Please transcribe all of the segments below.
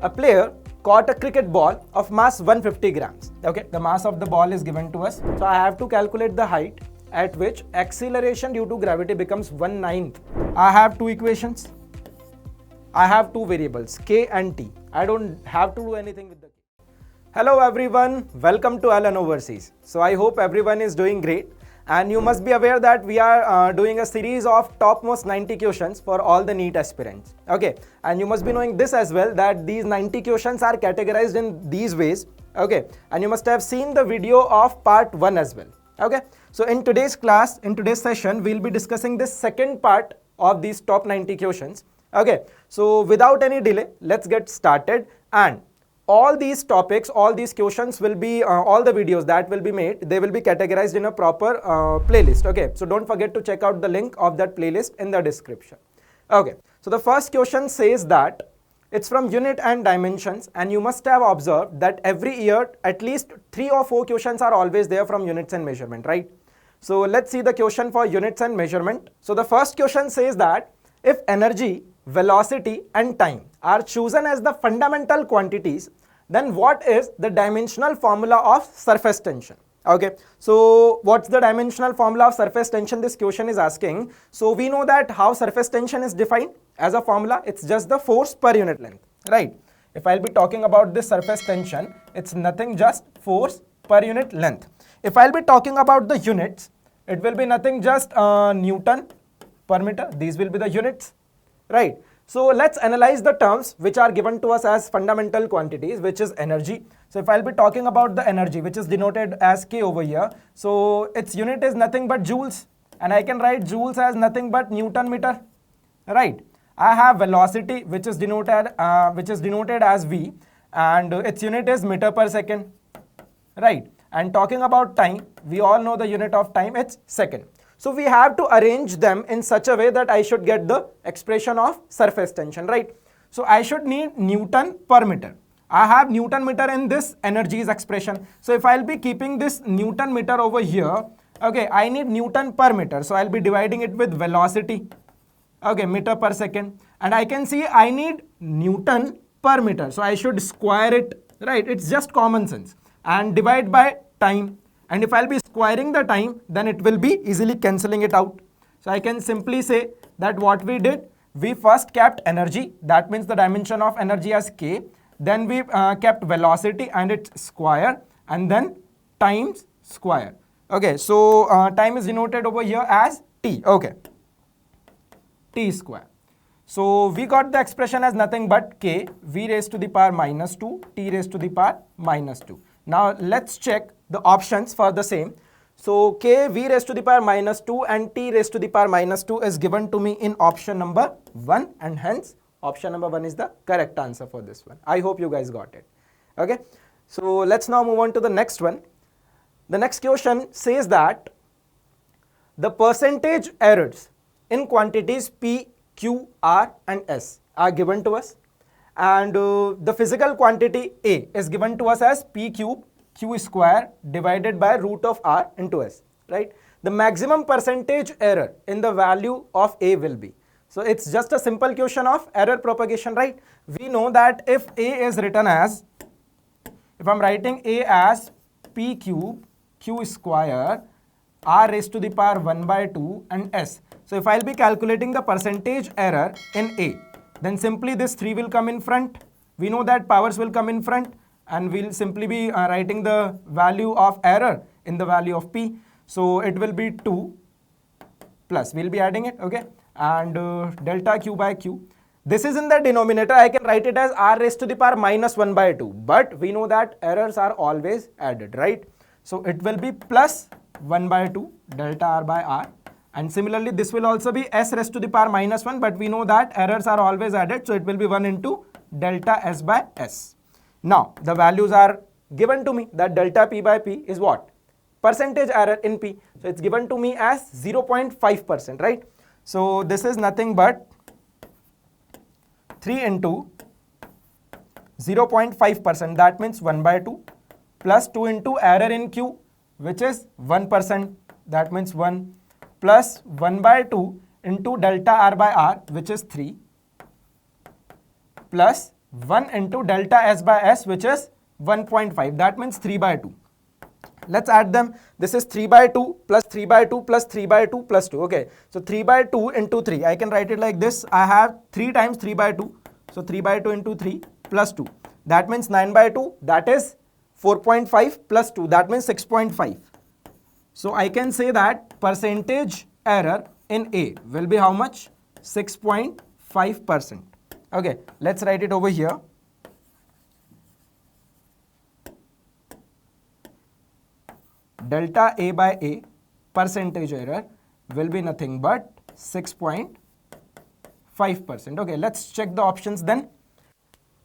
a player caught a cricket ball of mass 150 grams. Okay, the mass of the ball is given to us. So I have to calculate the height at which acceleration due to gravity becomes 1/9. I have two equations. I have two variables, k and t. I don't have to do anything with the k. Hello everyone, welcome to Alan Overseas. So I hope everyone is doing great. And you must be aware that we are doing a series of topmost 90 questions for all the NEET aspirants. Okay, and you must be knowing this as well, that these 90 questions are categorized in these ways. Okay, and you must have seen the video of part 1 as well. Okay, so in today's class, in today's session, we'll be discussing this second part of these top 90 questions. Okay, so without any delay, let's get started. And all these topics, all these questions will be, all the videos that will be made, they will be categorized in a proper playlist. Okay, so don't forget to check out the link of that playlist in the description. Okay, so the first question says that it's from unit and dimensions, and you must have observed that every year at least 3 or 4 questions are always there from units and measurement, right? So let's see the question for units and measurement. So the first question says that if energy, velocity and time are chosen as the fundamental quantities, then what is the dimensional formula of surface tension? Okay, so what's the dimensional formula of surface tension this question is asking. So we know that how surface tension is defined as a formula. It's just the force per unit length, right? If I'll be talking about this surface tension, it's nothing just force per unit length. If I'll be talking about the units, it will be nothing just Newton per meter. These will be the units, right? So let's analyze the terms which are given to us as fundamental quantities, which is energy. So if I'll be talking about the energy, which is denoted as K over here, so its unit is nothing but joules, and I can write joules as nothing but Newton meter, right? I have velocity, which is denoted as V, and its unit is meter per second, right? And talking about time, we all know the unit of time, it's second. So we have to arrange them in such a way that I should get the expression of surface tension, right? So I should need Newton per meter. I have Newton meter in this energies expression. So if I'll be keeping this Newton meter over here, okay, I need Newton per meter. So I'll be dividing it with velocity, okay, meter per second. And I can see I need Newton per meter. So I should square it, right? It's just common sense. And divide by time. And if I'll be squaring the time, then it will be easily cancelling it out. So I can simply say that what we did, we first kept energy, that means the dimension of energy as K, then we kept velocity and its square, and then times square. Okay, so time is denoted over here as T, okay, T square. So we got the expression as nothing but K, V raised to the power minus 2, T raised to the power minus 2. Now let's check the options for the same. So K, V raised to the power minus 2 and T raised to the power minus 2 is given to me in option number 1, and hence option number 1 is the correct answer for this one. I hope you guys got it. Okay, so let's now move on to the next one. The next question says that the percentage errors in quantities P, Q, R and S are given to us, and the physical quantity A is given to us as P cube Q square divided by root of R into S, right? The maximum percentage error in the value of A will be. So it's just a simple question of error propagation, right? We know that if A is written as, if I'm writing A as P cube Q square R raised to the power 1 by 2 and S. So if I'll be calculating the percentage error in A, then simply this 3 will come in front. We know that powers will come in front, and we'll simply be writing the value of error in the value of P. So it will be 2 plus, we'll be adding it, okay, and delta Q by Q. This is in the denominator. I can write it as R raised to the power minus 1 by 2, but we know that errors are always added, right? So it will be plus 1 by 2 delta R by R. And similarly, this will also be S raised to the power minus 1, but we know that errors are always added, so it will be 1 into delta S by S. Now, the values are given to me, that delta P by P is what? Percentage error in P. So it's given to me as 0.5%, right? So this is nothing but 3 into 0.5%, that means 1 by 2, plus 2 into error in Q, which is 1%, that means 1, plus 1 by 2 into delta R by R, which is 3, plus 1 into delta S by S, which is 1.5. That means 3 by 2. Let's add them. This is 3 by 2 plus 3 by 2 plus 3 by 2 plus 2. Okay, so 3 by 2 into 3. I can write it like this. I have 3 times 3 by 2. So 3 by 2 into 3 plus 2. That means 9 by 2. That is 4.5 plus 2. That means 6.5. So I can say that percentage error in A will be how much? 6.5%. Okay, let's write it over here. Delta A by A percentage error will be nothing but 6.5%. Okay, let's check the options then.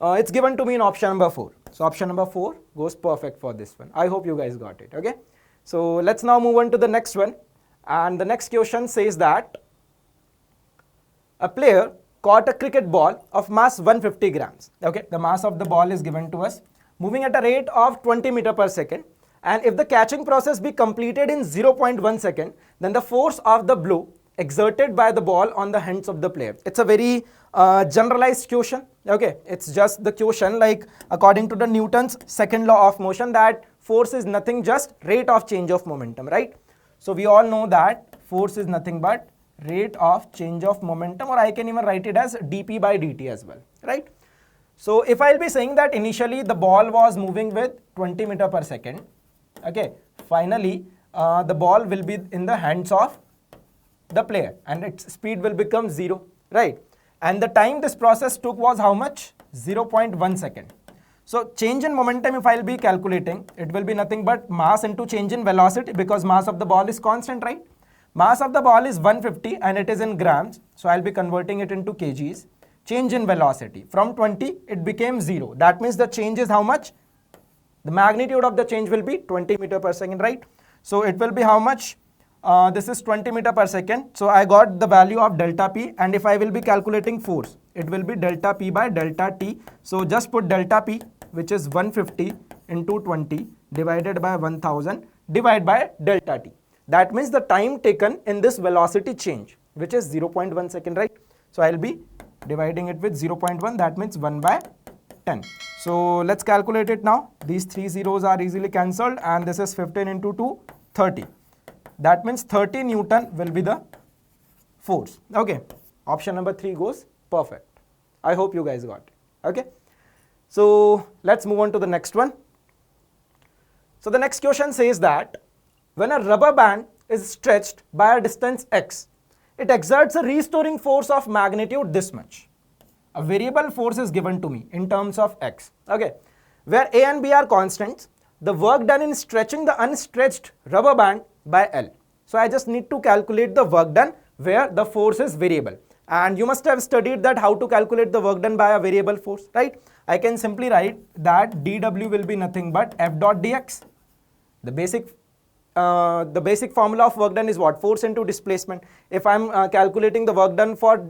It's given to me in option number 4. So option number 4 goes perfect for this one. I hope you guys got it. Okay, so let's now move on to the next one. And the next question says that a player caught a cricket ball of mass 150 grams. Okay, the mass of the ball is given to us, moving at a rate of 20 meter per second. And if the catching process be completed in 0.1 second, then the force of the blow exerted by the ball on the hands of the player. It's a very generalized question. Okay, it's just the question like according to the Newton's second law of motion, that force is nothing just rate of change of momentum, right? So we all know that force is nothing but rate of change of momentum, or I can even write it as dp by dt as well, right? So if I'll be saying that initially the ball was moving with 20 meter per second, okay, finally the ball will be in the hands of the player and its speed will become 0, right? And the time this process took was how much? 0.1 second. So change in momentum, if I'll be calculating, it will be nothing but mass into change in velocity, because mass of the ball is constant, right? Mass of the ball is 150 and it is in grams, so I'll be converting it into kgs. Change in velocity, from 20 it became 0. That means the change is how much? The magnitude of the change will be 20 meter per second, right? So it will be how much? This is 20 meter per second. So I got the value of delta P, and if I will be calculating force, it will be delta P by delta T. So just put delta P, which is 150 into 20 divided by 1000 divided by delta T. That means the time taken in this velocity change, which is 0.1 second, right? So I'll be dividing it with 0.1. That means 1 by 10. So let's calculate it now. These 3 zeros are easily cancelled, and this is 15 into 2, 30. That means 30 Newton will be the force. Okay, option number 3 goes perfect. I hope you guys got it. Okay, so let's move on to the next one. So the next question says that when a rubber band is stretched by a distance x, it exerts a restoring force of magnitude this much. A variable force is given to me in terms of x. Okay, where a and b are constants, the work done in stretching the unstretched rubber band by L. So I just need to calculate the work done where the force is variable. And you must have studied that how to calculate the work done by a variable force, right? I can simply write that dw will be nothing but f dot dx. The basic formula of work done is what? Force into displacement. If I'm calculating the work done for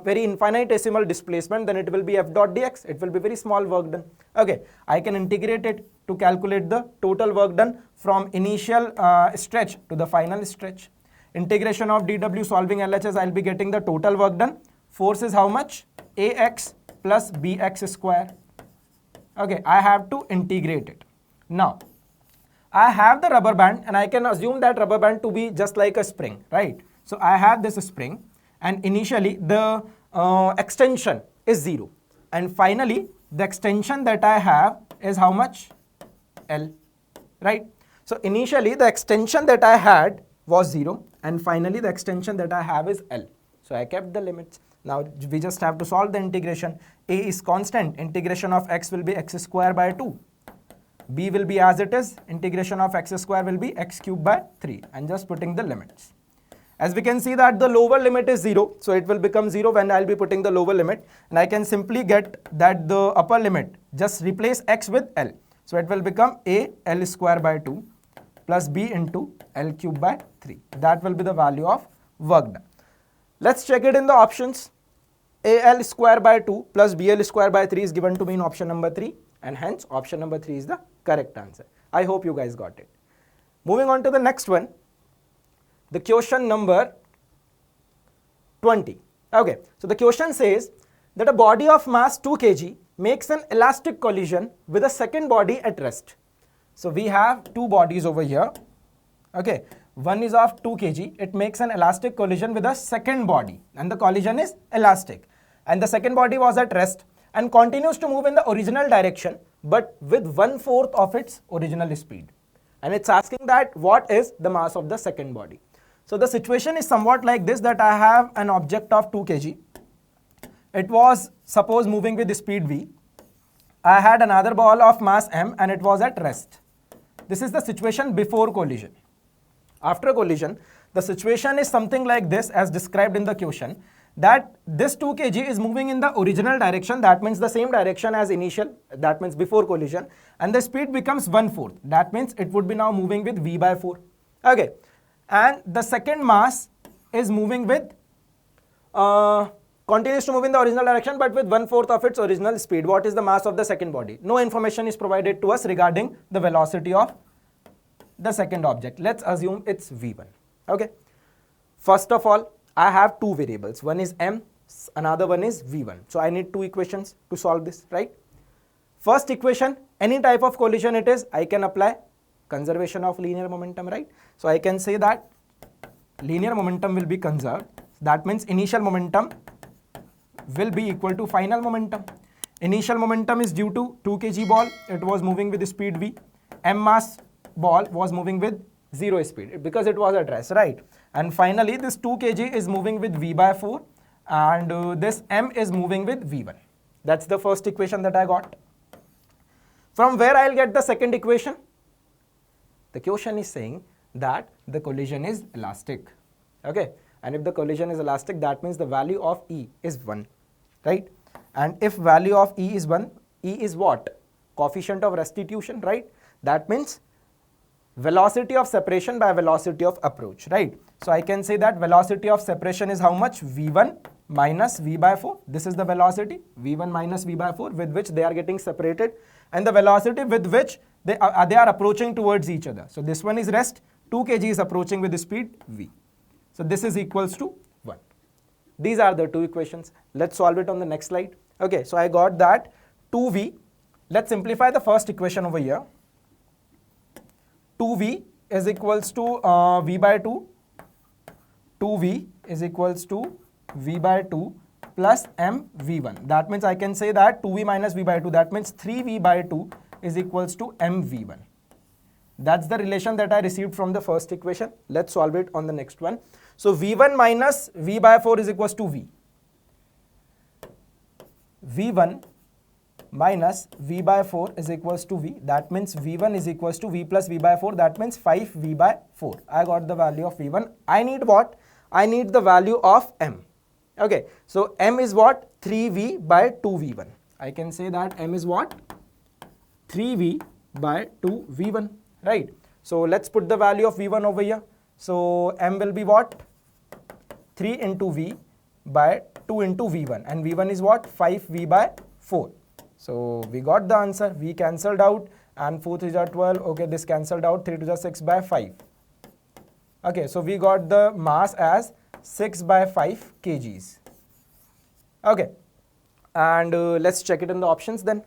very infinitesimal displacement, then it will be f dot dx. It will be very small work done. Okay, I can integrate it to calculate the total work done from initial stretch to the final stretch. Integration of dw solving LHS, I'll be getting the total work done. Force is how much? ax plus bx square. Okay, I have to integrate it. Now, I have the rubber band and I can assume that rubber band to be just like a spring, right? So I have this spring and initially the extension is 0. And finally, the extension that I have is how much? L, right? So initially the extension that I had was 0 and finally the extension that I have is L. So I kept the limits. Now we just have to solve the integration. A is constant, integration of x will be x square by 2. B will be as it is, integration of x square will be x cube by 3, and just putting the limits. As we can see that the lower limit is 0, so it will become 0 when I'll be putting the lower limit, and I can simply get that the upper limit, just replace x with L. So it will become a L square by 2 plus b into L cube by 3. That will be the value of work done. Let's check it in the options. AL square by 2 plus BL square by 3 is given to me in option number 3, and hence option number 3 is the correct answer. I hope you guys got it. Moving on to the next one, the question number 20. Okay, so the question says that a body of mass 2 kg makes an elastic collision with a second body at rest. So we have two bodies over here. Okay, one is of 2 kg. It makes an elastic collision with a second body, and the collision is elastic. And the second body was at rest and continues to move in the original direction, but with 1/4 of its original speed. And it's asking that what is the mass of the second body. So the situation is somewhat like this, that I have an object of 2 kg. It was, suppose, moving with the speed v. I had another ball of mass m and it was at rest. This is the situation before collision. After collision, the situation is something like this as described in the question, that this 2 kg is moving in the original direction, that means the same direction as initial, that means before collision, and the speed becomes 1/4, that means it would be now moving with v/4. Okay, and the second mass is moving with, continues to move in the original direction but with 1/4 of its original speed. What is the mass of the second body? No information is provided to us regarding the velocity of the second object. Let's assume it's v1. Okay, first of all, I have two variables. One is m, another one is v1. So I need two equations to solve this, right? First equation, any type of collision it is, I can apply conservation of linear momentum, right? So I can say that linear momentum will be conserved. That means initial momentum will be equal to final momentum. Initial momentum is due to 2 kg ball. It was moving with speed v. M mass ball was moving with 0 speed because it was at rest, right? And finally, this 2 kg is moving with v/4 and this m is moving with v1. That's the first equation that I got. From where I'll get the second equation? The question is saying that the collision is elastic. Okay, and if the collision is elastic, that means the value of E is 1, right? And if value of E is 1, E is what? Coefficient of restitution, right? That means velocity of separation by velocity of approach, right? So I can say that velocity of separation is how much? v1 minus v/4. This is the velocity, v1 minus v/4, with which they are getting separated, and the velocity with which they are approaching towards each other. So this one is rest, 2 kg is approaching with the speed v. So this is equals to 1. These are the two equations. Let's solve it on the next slide. Okay, so I got that 2v. Let's simplify the first equation over here. 2v is equals to v/2. 2v is equals to v/2 plus m v1. That means I can say that 2v minus v/2, that means 3v/2 is equals to m v1. That's the relation that I received from the first equation. Let's solve it on the next one. So v1 minus v/4 is equals to v. v1 minus v/4 is equals to v. That means v1 is equals to v plus v/4. That means 5v/4. I got the value of v1. I need what? I need the value of m. Okay, so m is what? 3v/2v1. I can say that m is what? 3v/2v1, right? So let's put the value of v1 over here. So m will be what? 3 into v/2 into v1, and v1 is what? 5v/4. So we got the answer. V cancelled out, and 4 3 are 12. Okay, this cancelled out. 3 2 are 6/5. Okay, so we got the mass as 6/5 kgs. Okay, and let's check it in the options then.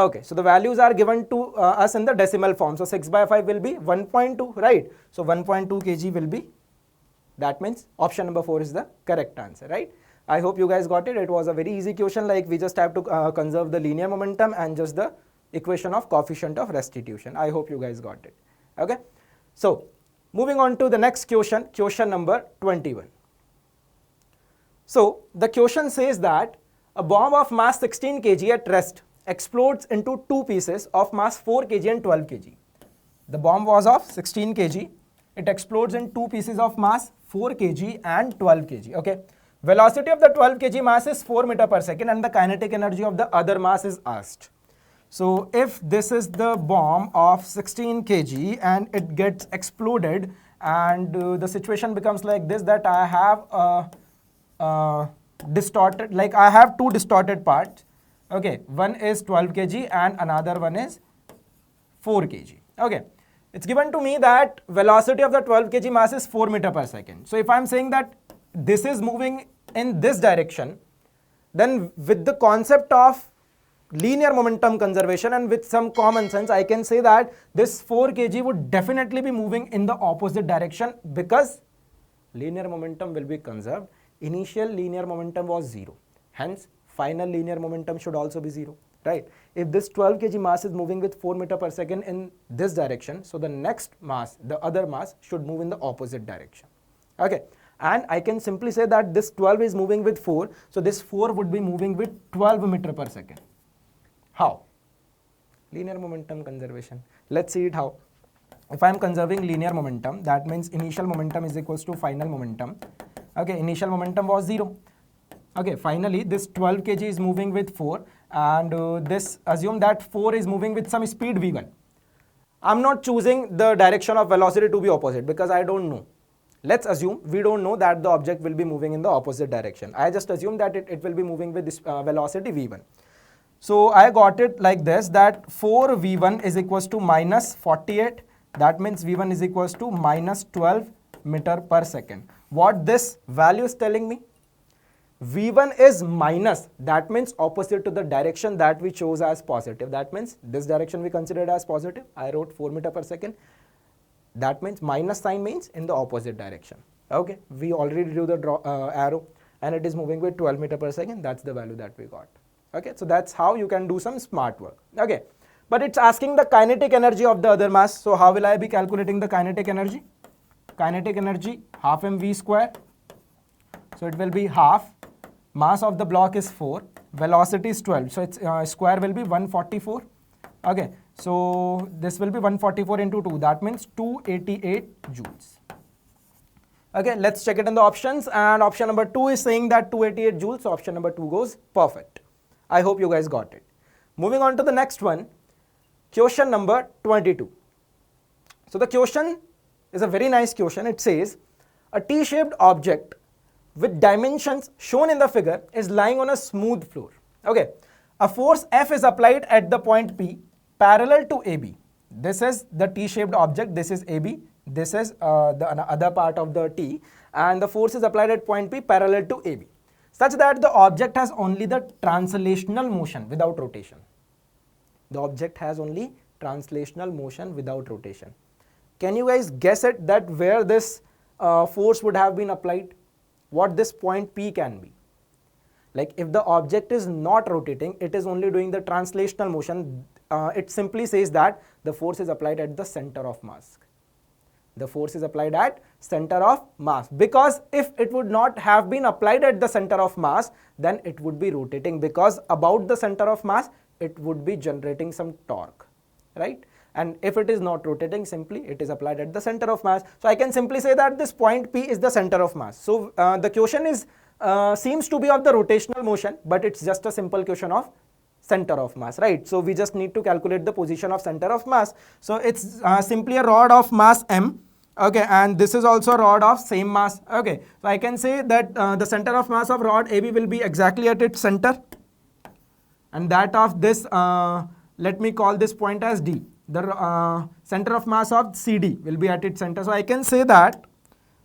Okay, so the values are given to us in the decimal form. So 6/5 will be 1.2, right? So 1.2 kg will be, that means option number 4 is the correct answer, right? I hope you guys got it. It was a very easy question, like we just have to conserve the linear momentum and just the equation of coefficient of restitution. I hope you guys got it. Okay, so moving on to the next question, question number 21. So the question says that a bomb of mass 16 kg at rest explodes into two pieces of mass 4 kg and 12 kg. The bomb was of 16 kg. It explodes in two pieces of mass 4 kg and 12 kg. Okay. Velocity of the 12 kg mass is 4 meter per second and the kinetic energy of the other mass is asked. So if this is the bomb of 16 kg and it gets exploded, and the situation becomes like this, that I have a distorted, like I have two distorted parts. Okay, one is 12 kg and another one is 4 kg. Okay, it's given to me that velocity of the 12 kg mass is 4 meter per second. So if I'm saying that this is moving in this direction, then with the concept of linear momentum conservation and with some common sense, I can say that this 4 kg would definitely be moving in the opposite direction because linear momentum will be conserved. Initial linear momentum was 0. Hence, final linear momentum should also be 0, right? If this 12 kg mass is moving with 4 meter per second in this direction, so the next mass, the other mass, should move in the opposite direction. Okay, and I can simply say that this 12 is moving with 4, so this 4 would be moving with 12 meter per second. How? Linear momentum conservation. Let's see it how. If I am conserving linear momentum, that means initial momentum is equals to final momentum. Okay, initial momentum was 0. Okay, finally this 12 kg is moving with 4 and this assume that 4 is moving with some speed v1. I'm not choosing the direction of velocity to be opposite because I don't know. Let's assume we don't know that the object will be moving in the opposite direction. I just assume that it will be moving with this velocity v1. So I got it like this, that 4v1 is equals to minus 48. That means v1 is equals to minus 12 meter per second. What this value is telling me? v1 is minus, that means opposite to the direction that we chose as positive. That means this direction we considered as positive. I wrote 4 meter per second. That means minus sign means in the opposite direction. Okay, we already drew the arrow and it is moving with 12 meter per second. That's the value that we got. Okay, so that's how you can do some smart work. Okay, but it's asking the kinetic energy of the other mass. So how will I be calculating the kinetic energy? Kinetic energy half mv square. So it will be half. Mass of the block is 4. Velocity is 12. So its square will be 144. Okay, so this will be 144 into 2. That means 288 joules. Okay, let's check it in the options. And option number 2 is saying that 288 joules. So option number 2 goes perfect. I hope you guys got it. Moving on to the next one, question number 22. So the question is a very nice question. It says a T-shaped object with dimensions shown in the figure is lying on a smooth floor. Okay, a force F is applied at the point P parallel to AB. This is the T-shaped object. This is AB. This is the other part of the T, and the force is applied at point P parallel to AB, such that the object has only the translational motion without rotation. The object has only translational motion without rotation. Can you guys guess it that where this force would have been applied? What this point P can be? Like if the object is not rotating, it is only doing the translational motion. It simply says that the force is applied at the center of mass. The force is applied at center of mass, because if it would not have been applied at the center of mass, then it would be rotating, because about the center of mass it would be generating some torque, right? And if it is not rotating, simply it is applied at the center of mass. So I can simply say that this point P is the center of mass. So the question is seems to be of the rotational motion, but it's just a simple question of center of mass, right? So we just need to calculate the position of center of mass. So it's simply a rod of mass m. Okay, and this is also a rod of same mass. Okay, so I can say that the center of mass of rod AB will be exactly at its center, and that of this, let me call this point as D. The center of mass of CD will be at its center. So I can say that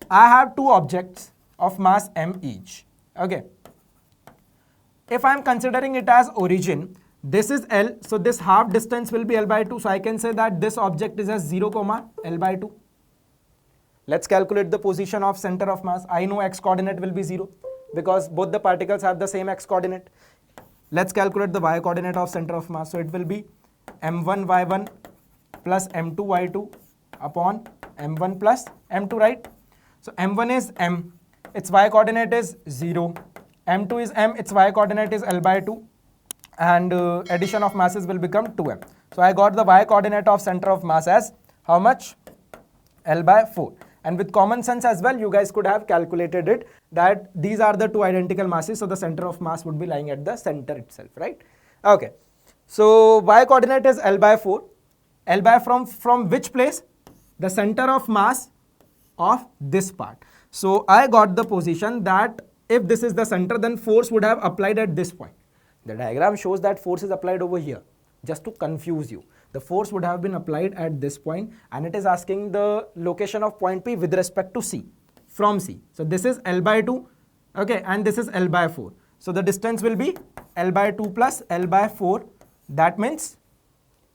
I have two objects of mass m each. Okay, if I am considering it as origin, this is L, so this half distance will be L by 2. So I can say that this object is as 0, L by 2. Let's calculate the position of center of mass. I know x coordinate will be 0 because both the particles have the same x coordinate. Let's calculate the y coordinate of center of mass. So it will be m1 y1 plus m2 y2 upon m1 plus m2, right? So m1 is m, its y coordinate is 0. m2 is m, its y coordinate is L by 2, and addition of masses will become 2m. So I got the y coordinate of center of mass as how much? L by 4. And with common sense as well, you guys could have calculated it that these are the two identical masses, so the center of mass would be lying at the center itself, right? Okay, so y coordinate is L by 4. L by from which place? The center of mass of this part. So I got the position that if this is the center, then force would have applied at this point. The diagram shows that force is applied over here, just to confuse you. The force would have been applied at this point, and it is asking the location of point P with respect to C, from C. So this is L by 2, okay, and this is L by 4. So the distance will be L by 2 plus L by 4 That means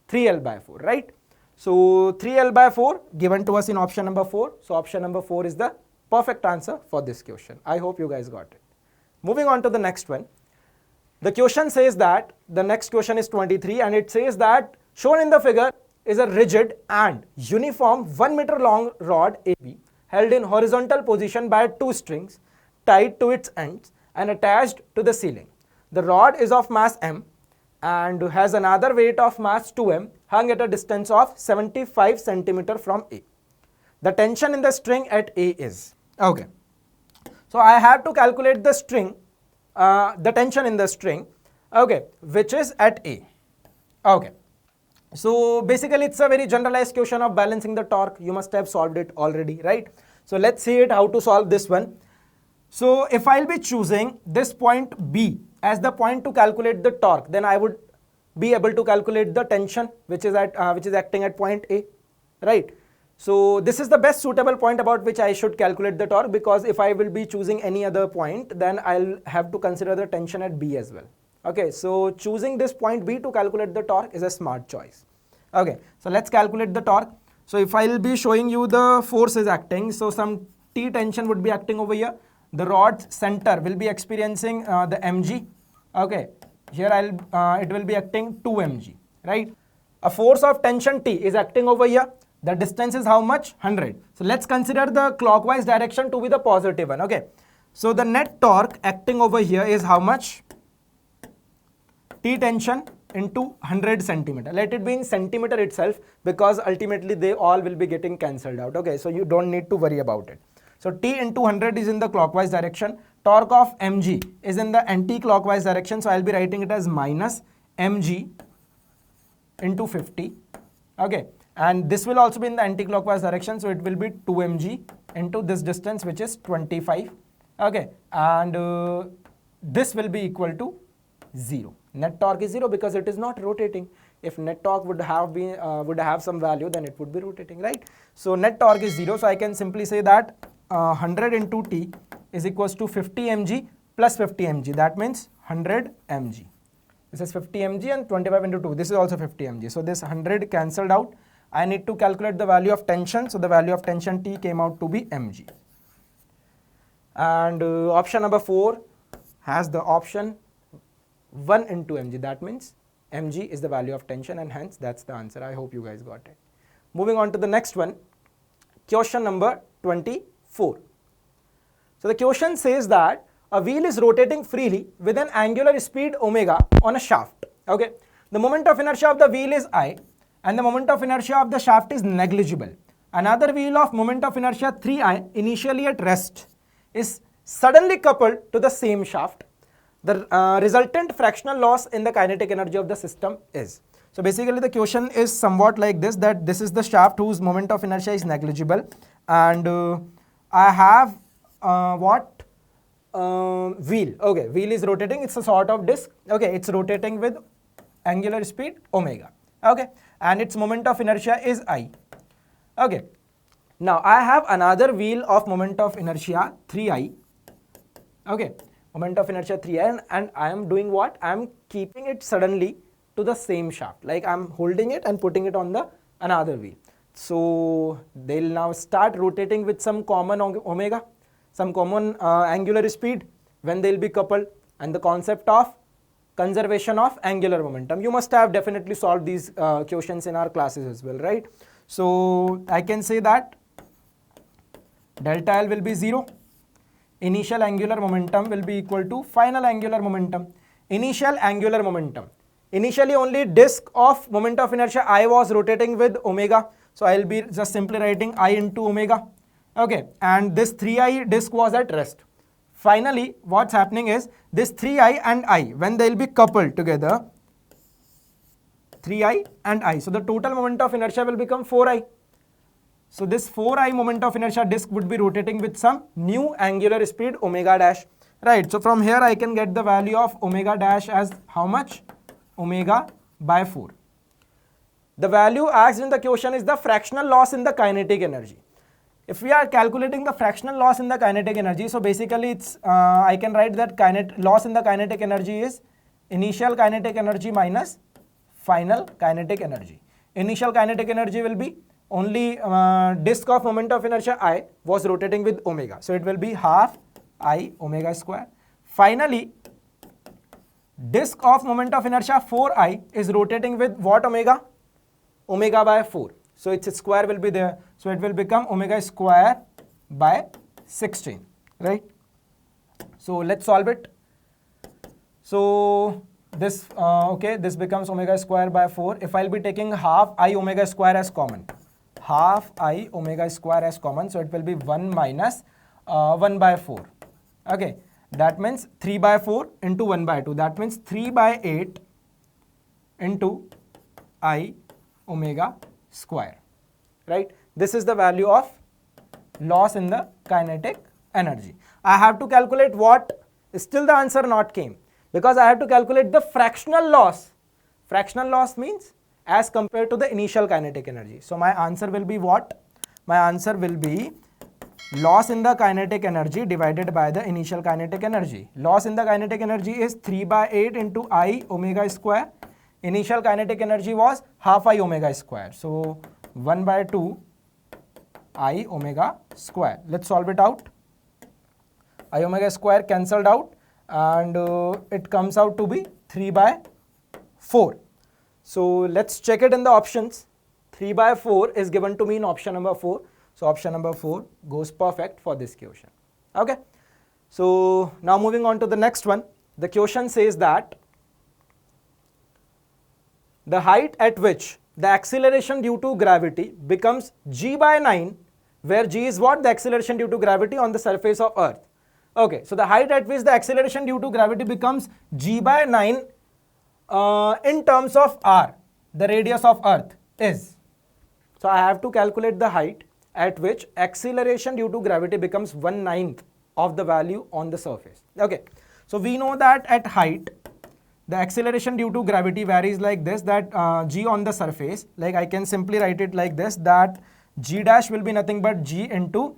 3L by 4, right? So 3L by 4 given to us in option number 4. So option number 4 is the perfect answer for this question. I hope you guys got it. Moving on to the next one. The question says that, the next question is 23, and it says that shown in the figure is a rigid and uniform 1 meter long rod AB held in horizontal position by 2 strings tied to its ends and attached to the ceiling. The rod is of mass m and has another weight of mass 2m hung at a distance of 75 centimeter from A. The tension in the string at A is, okay. So I have to calculate the string, the tension in the string, okay, which is at A, okay. So basically it's a very generalized question of balancing the torque. You must have solved it already, right? So let's see it how to solve this one. So if I'll be choosing this point B as the point to calculate the torque, then I would be able to calculate the tension which is acting at point A, right? So this is the best suitable point about which I should calculate the torque, because if I will be choosing any other point, then I'll have to consider the tension at B as well. Okay, so choosing this point B to calculate the torque is a smart choice. Okay, so let's calculate the torque. So if I'll be showing you the force is acting, so some T tension would be acting over here. The rod's center will be experiencing the mg. Okay, here it will be acting 2 mg, right? A force of tension T is acting over here. The distance is how much? 100. So let's consider the clockwise direction to be the positive one. Okay, so the net torque acting over here is how much? T tension into 100 centimeter. Let it be in centimeter itself, because ultimately they all will be getting cancelled out. Okay, so you don't need to worry about it. So T into 100 is in the clockwise direction. Torque of mg is in the anti-clockwise direction. So I'll be writing it as minus mg into 50. Okay, and this will also be in the anti-clockwise direction. So it will be 2 mg into this distance, which is 25. Okay, and this will be equal to 0. Net torque is 0 because it is not rotating. If net torque would have some value, then it would be rotating, right? So net torque is 0. So I can simply say that 100 into T is equals to 50 mg plus 50 mg. That means 100 mg. This is 50 mg and 25 into 2. This is also 50 mg. So this 100 cancelled out. I need to calculate the value of tension. So the value of tension T came out to be mg. And option number 4 has the option 1 into mg. That means mg is the value of tension, and hence that's the answer. I hope you guys got it. Moving on to the next one, question number 24. So the question says that a wheel is rotating freely with an angular speed omega on a shaft. Okay, the moment of inertia of the wheel is I, and the moment of inertia of the shaft is negligible. Another wheel of moment of inertia 3I, initially at rest, is suddenly coupled to the same shaft. The resultant fractional loss in the kinetic energy of the system is. So basically the question is somewhat like this, that this is the shaft whose moment of inertia is negligible, and I have wheel. Okay, wheel is rotating. It's a sort of disc. Okay, it's rotating with angular speed omega. Okay, and its moment of inertia is I. Okay, now I have another wheel of moment of inertia 3I. Okay, moment of inertia 3I, and I am doing what? I am keeping it suddenly to the same shaft. Like I am holding it and putting it on the another wheel. So they'll now start rotating with some common omega, some common angular speed when they'll be coupled, and the concept of conservation of angular momentum. You must have definitely solved these questions in our classes as well, right? So I can say that delta L will be 0. Initial angular momentum will be equal to final angular momentum. Initial angular momentum. Initially only disk of moment of inertia I was rotating with omega. So I will be just simply writing I into omega. Okay, and this 3I disk was at rest. Finally, what's happening is this 3I and I, when they will be coupled together, 3I and I. So the total moment of inertia will become 4I. So this 4I moment of inertia disk would be rotating with some new angular speed omega dash, right? So from here I can get the value of omega dash as how much? Omega by 4. The value asked in the question is the fractional loss in the kinetic energy. If we are calculating the fractional loss in the kinetic energy, so basically it's I can write that loss in the kinetic energy is initial kinetic energy minus final kinetic energy. Initial kinetic energy will be only disk of moment of inertia I was rotating with omega. So it will be half I omega square. Finally, disk of moment of inertia 4I is rotating with what omega? Omega by 4. So its square will be there. So it will become omega square by 16, right? So let's solve it. So this, this becomes omega square by 4. If I'll be taking half I omega square as common, half I omega square as common, so it will be 1 minus 1 by 4. Okay, that means 3 by 4 into 1 by 2. That means 3 by 8 into I omega square, right? This is the value of loss in the kinetic energy. I have to calculate what? Still the answer not came, because I have to calculate the fractional loss. Fractional loss means as compared to the initial kinetic energy. So my answer will be what? My answer will be loss in the kinetic energy divided by the initial kinetic energy. Loss in the kinetic energy is 3 by 8 into I omega square. Initial kinetic energy was half I omega square. So 1 by 2 I omega square. Let's solve it out. I omega square cancelled out, and it comes out to be 3 by 4. So let's check it in the options. 3 by 4 is given to me in option number 4. So option number 4 goes perfect for this question. Okay. So now moving on to the next one. The question says that the height at which the acceleration due to gravity becomes g by 9, where g is what? The acceleration due to gravity on the surface of Earth. Okay, so the height at which the acceleration due to gravity becomes g by 9 in terms of r, the radius of Earth is. So I have to calculate the height at which acceleration due to gravity becomes 1/9 of the value on the surface. Okay, so we know that at height, the acceleration due to gravity varies like this, that g on the surface, like I can simply write it like this, that g dash will be nothing but g into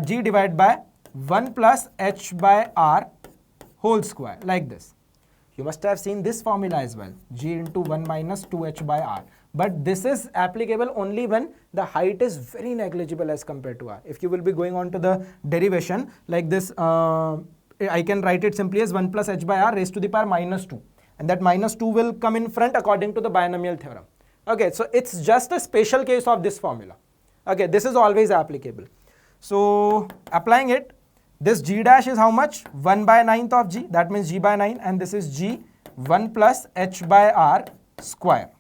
g divided by 1 plus h by r whole square, like this. You must have seen this formula as well, g into 1 minus 2h by r. But this is applicable only when the height is very negligible as compared to r. If you will be going on to the derivation like this, I can write it simply as 1 plus h by r raised to the power minus 2. And that minus 2 will come in front according to the binomial theorem. Okay, so it's just a special case of this formula. Okay, this is always applicable. So applying it, this g dash is how much? 1 by 9th of g, that means g by 9, and this is g 1 plus h by r square.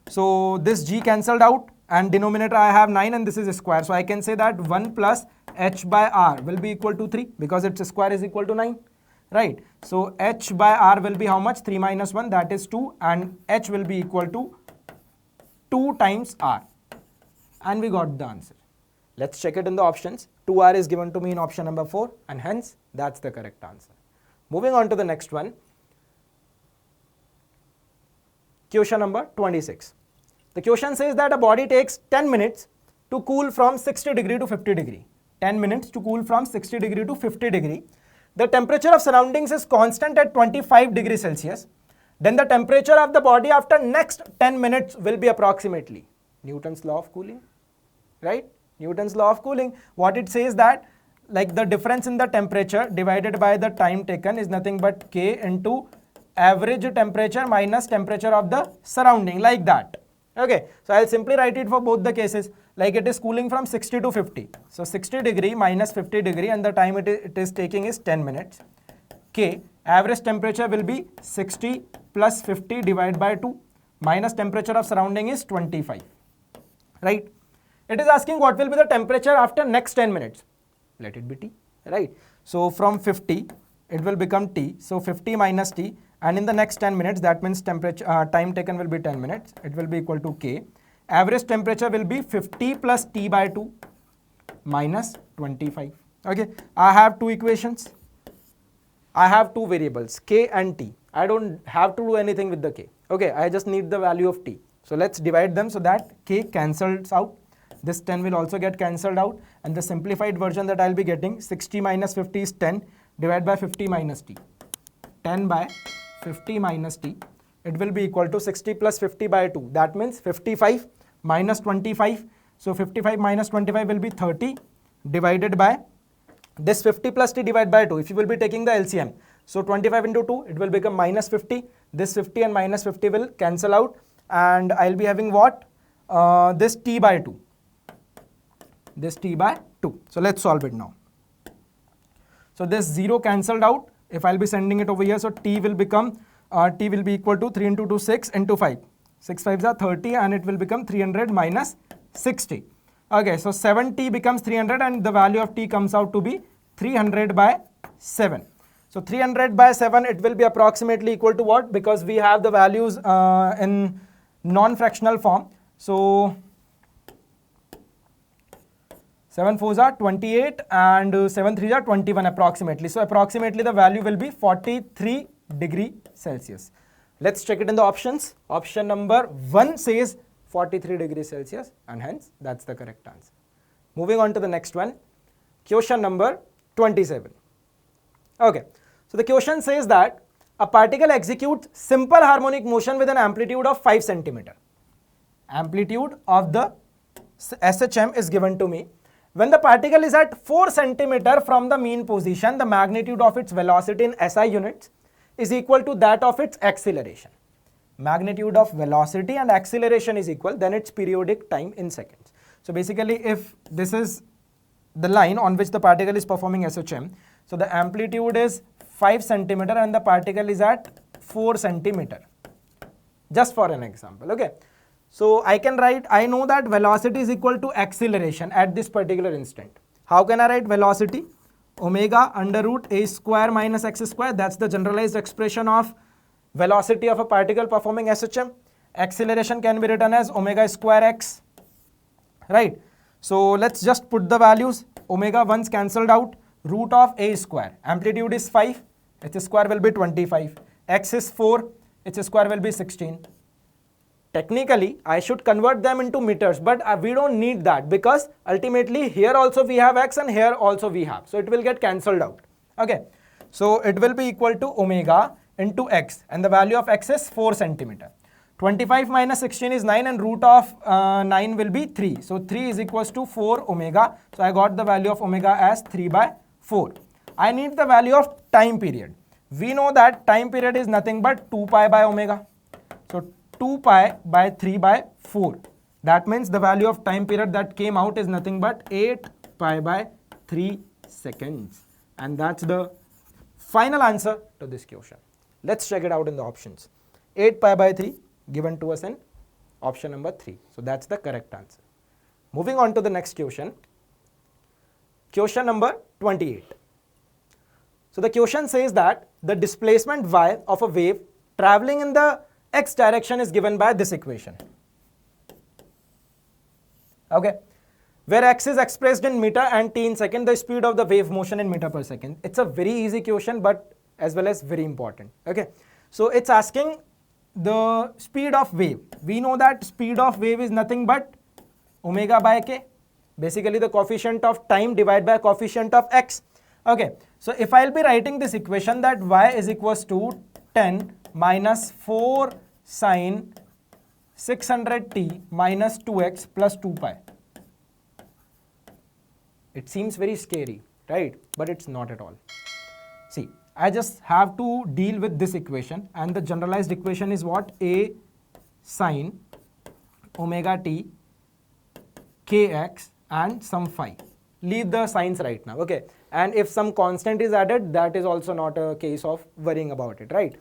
So this g cancelled out, and denominator I have 9 and this is a square. So I can say that 1 plus h by r will be equal to 3 because its square is equal to 9. Right. So h by r will be how much? 3 minus 1, that is 2, and h will be equal to 2 times r. And we got the answer. Let's check it in the options. 2r is given to me in option number 4, and hence that's the correct answer. Moving on to the next one. Question number 26. The question says that a body takes 10 minutes to cool from 60 degree to 50 degree. 10 minutes to cool from 60 degree to 50 degree. The temperature of surroundings is constant at 25 degrees Celsius. Then the temperature of the body after next 10 minutes will be approximately Newton's law of cooling, right? Newton's law of cooling. What it says that, like, the difference in the temperature divided by the time taken is nothing but K into average temperature minus temperature of the surrounding, like that. Okay, so I'll simply write it for both the cases, like it is cooling from 60 to 50. So 60 degree minus 50 degree, and the time it is taking is 10 minutes. K, average temperature will be 60 plus 50 divided by 2 minus temperature of surrounding is 25, right? It is asking what will be the temperature after next 10 minutes. Let it be T, right? So from 50, it will become T. So 50 minus T, and in the next 10 minutes, that means temperature time taken will be 10 minutes. It will be equal to K. Average temperature will be 50 plus T by 2 minus 25. Okay, I have two equations. I have two variables, K and T. I don't have to do anything with the K. Okay, I just need the value of T. So let's divide them so that K cancels out. This 10 will also get cancelled out, and the simplified version that I'll be getting, 60 minus 50 is 10 divided by 50 minus T. 10 by 50 minus T. it will be equal to 60 plus 50 by 2. That means 55 minus 25. So 55 minus 25 will be 30 divided by this 50 plus t divided by 2. If you will be taking the LCM, so 25 into 2, it will become minus 50. This 50 and minus 50 will cancel out, and I'll be having what? This t by 2. This t by 2. So let's solve it now. So this 0 cancelled out. If I'll be sending it over here, so t will become, t will be equal to 3 into 2, 6 into 5. 6 5s are 30, and it will become 300 minus 60. Okay, so 7t becomes 300, and the value of t comes out to be 300 by 7. So 300 by 7, it will be approximately equal to what? Because we have the values in non-fractional form. So 7 4s are 28 and 7 3s are 21 approximately. So approximately the value will be 43 degree Celsius. Let's check it in the options. Option number 1 says 43 degrees Celsius, and hence that's the correct answer. Moving on to the next one. Question number 27. Okay, so the question says that a particle executes simple harmonic motion with an amplitude of 5 centimeter. Amplitude of the SHM is given to me. When the particle is at 4 centimeter from the mean position, the magnitude of its velocity in SI units is equal to that of its acceleration. Magnitude of velocity and acceleration is equal, then its periodic time in seconds. So basically, if this is the line on which the particle is performing SHM, so the amplitude is 5 centimeter and the particle is at 4 centimeter. Just for an example, okay. So I can write, I know that velocity is equal to acceleration at this particular instant. How can I write velocity? Omega under root a square minus x square. That's the generalized expression of velocity of a particle performing SHM. Acceleration can be written as omega square x, right? So let's just put the values. Omega once cancelled out. Root of a square. Amplitude is 5. H square will be 25. X is 4. H square will be 16. Technically, I should convert them into meters, but we don't need that because ultimately here also we have x and here also we have. So it will get cancelled out. Okay. So it will be equal to omega into x, and the value of x is 4 centimeter. 25 minus 16 is 9, and root of 9 will be 3. So 3 is equals to 4 omega. So I got the value of omega as 3 by 4. I need the value of time period. We know that time period is nothing but 2 pi by omega. So 2 pi by 3 by 4. That means the value of time period that came out is nothing but 8 pi by 3 seconds. And that's the final answer to this question. Let's check it out in the options. 8 pi by 3 given to us in option number 3. So that's the correct answer. Moving on to the next question. Question number 28. So the question says that the displacement y of a wave traveling in the x direction is given by this equation. Okay, where x is expressed in meter and t in second, the speed of the wave motion in meter per second. It's a very easy question, but as well as very important. Okay, so it's asking the speed of wave. We know that speed of wave is nothing but omega by k, basically the coefficient of time divided by coefficient of x. Okay, so if I'll be writing this equation that y is equals to 10 minus 4 sine 600t minus 2x plus 2 pi. It seems very scary, right? But it's not at all. See, I just have to deal with this equation, and the generalized equation is what? A sine omega t kx and some phi. Leave the signs right now, okay? And if some constant is added, that is also not a case of worrying about it, right?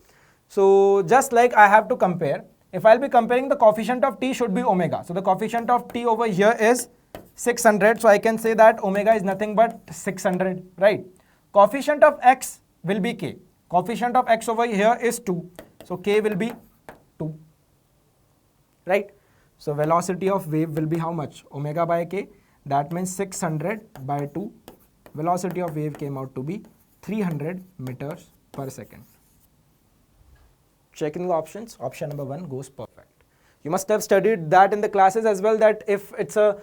So just like I have to compare, if I'll be comparing, the coefficient of t should be omega. So the coefficient of t over here is 600. So I can say that omega is nothing but 600, right? Coefficient of x will be k. Coefficient of x over here is 2. So k will be 2, right? So velocity of wave will be how much? Omega by k. That means 600 by 2. Velocity of wave came out to be 300 meters per second. Checking the options. Option number 1 goes perfect. You must have studied that in the classes as well, that if it's a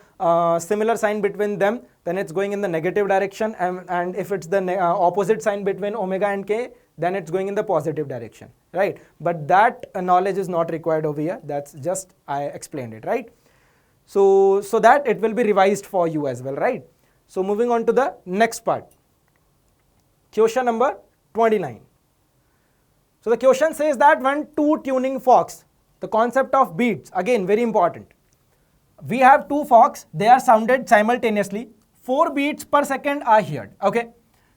similar sign between them, then it's going in the negative direction, and if it's the opposite sign between omega and k, then it's going in the positive direction, right? But that knowledge is not required over here. That's just I explained it, right? So that it will be revised for you as well, right? So moving on to the next part. Question number 29. So the question says that when two tuning forks, the concept of beats, again very important. We have two forks, they are sounded simultaneously. 4 beats per second are heard, okay?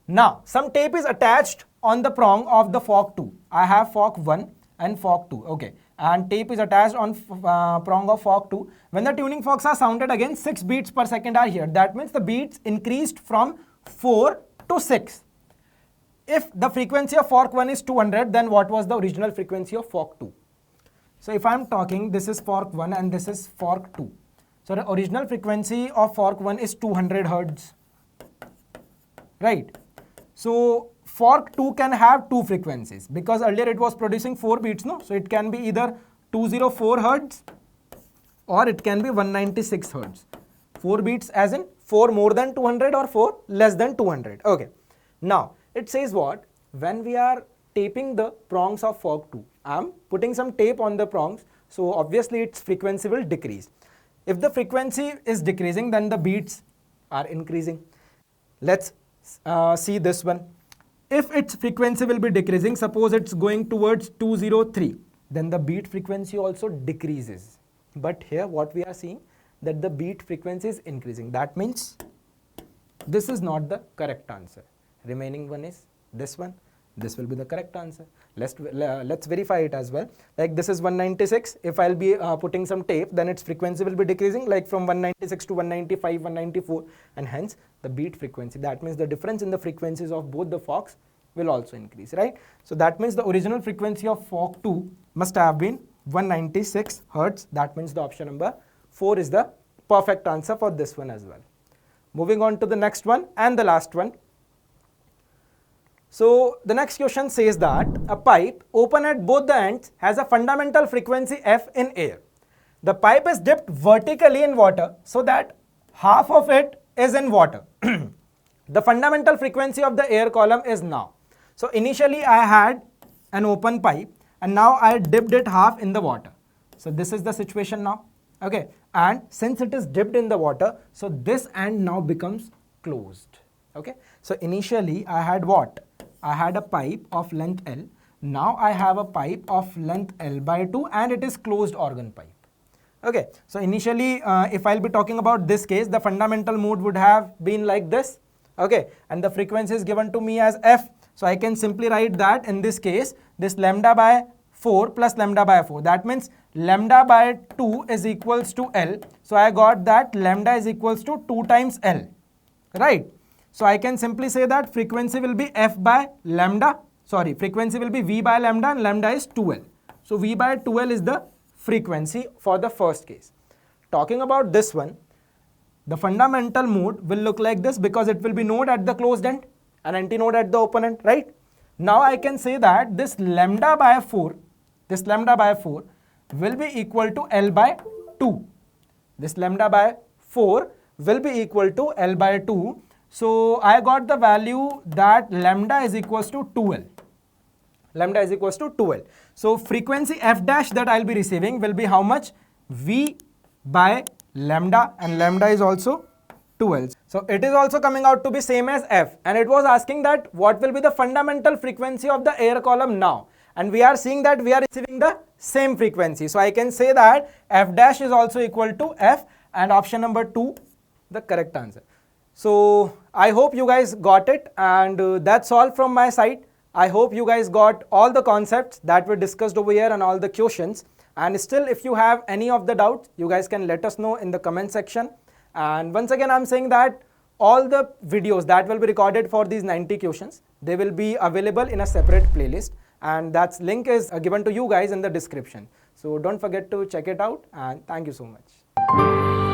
Now, some tape is attached on the prong of the fork 2. I have fork 1 and fork 2, okay? And tape is attached on prong of fork 2. When the tuning forks are sounded again, 6 beats per second are heard. That means the beats increased from 4 to 6. If the frequency of fork 1 is 200, then what was the original frequency of fork 2? So if I am talking, this is fork 1 and this is fork 2. So the original frequency of fork 1 is 200 Hertz, right? So fork 2 can have two frequencies because earlier it was producing 4 beats, no? So it can be either 204 Hertz or it can be 196 Hertz. 4 beats as in 4 more than 200 or 4 less than 200. Okay. Now it says what? When we are taping the prongs of fork 2, I am putting some tape on the prongs, so obviously its frequency will decrease. If the frequency is decreasing, then the beats are increasing. Let's see this one. If its frequency will be decreasing, suppose it's going towards 203, then the beat frequency also decreases. But here what we are seeing, that the beat frequency is increasing. That means this is not the correct answer. Remaining one is this one. This will be the correct answer. Let's verify it as well. Like this is 196. If I'll be putting some tape, then its frequency will be decreasing, like from 196 to 195, 194, and hence the beat frequency. That means the difference in the frequencies of both the forks will also increase, right? So that means the original frequency of fork 2 must have been 196 Hertz. That means the option number 4 is the perfect answer for this one as well. Moving on to the next one and the last one. So the next question says that a pipe open at both the ends has a fundamental frequency F in air. The pipe is dipped vertically in water so that half of it is in water. The fundamental frequency of the air column is now. So initially I had an open pipe and now I dipped it half in the water. So this is the situation now, okay? And since it is dipped in the water, so this end now becomes closed, okay? So initially I had what? I had a pipe of length L. Now I have a pipe of length L by 2 and it is closed organ pipe. Okay, so initially if I'll be talking about this case, the fundamental mode would have been like this. Okay, and the frequency is given to me as F. So I can simply write that in this case, this lambda by 4 plus lambda by 4. That means lambda by 2 is equals to L. So I got that lambda is equals to 2 times L, right? So I can simply say that frequency will be F by lambda, frequency will be V by lambda and lambda is 2L. So V by 2L is the frequency for the first case. Talking about this one, the fundamental mode will look like this because it will be node at the closed end and antinode at the open end, right? Now I can say that this lambda by 4 will be equal to L by 2. This lambda by 4 will be equal to L by 2. So I got the value that lambda is equals to 2L. Lambda is equals to 2L. So frequency F dash that I'll be receiving will be how much? V by lambda, and lambda is also 2L. So it is also coming out to be same as F, and it was asking that what will be the fundamental frequency of the air column now, and we are seeing that we are receiving the same frequency. So I can say that F dash is also equal to F, and option number 2 the correct answer. So I hope you guys got it, and that's all from my side. I hope you guys got all the concepts that were discussed over here and all the questions. And still, if you have any of the doubts, you guys can let us know in the comment section. And once again, I'm saying that all the videos that will be recorded for these 90 questions, they will be available in a separate playlist, and that link is given to you guys in the description. So don't forget to check it out, and thank you so much.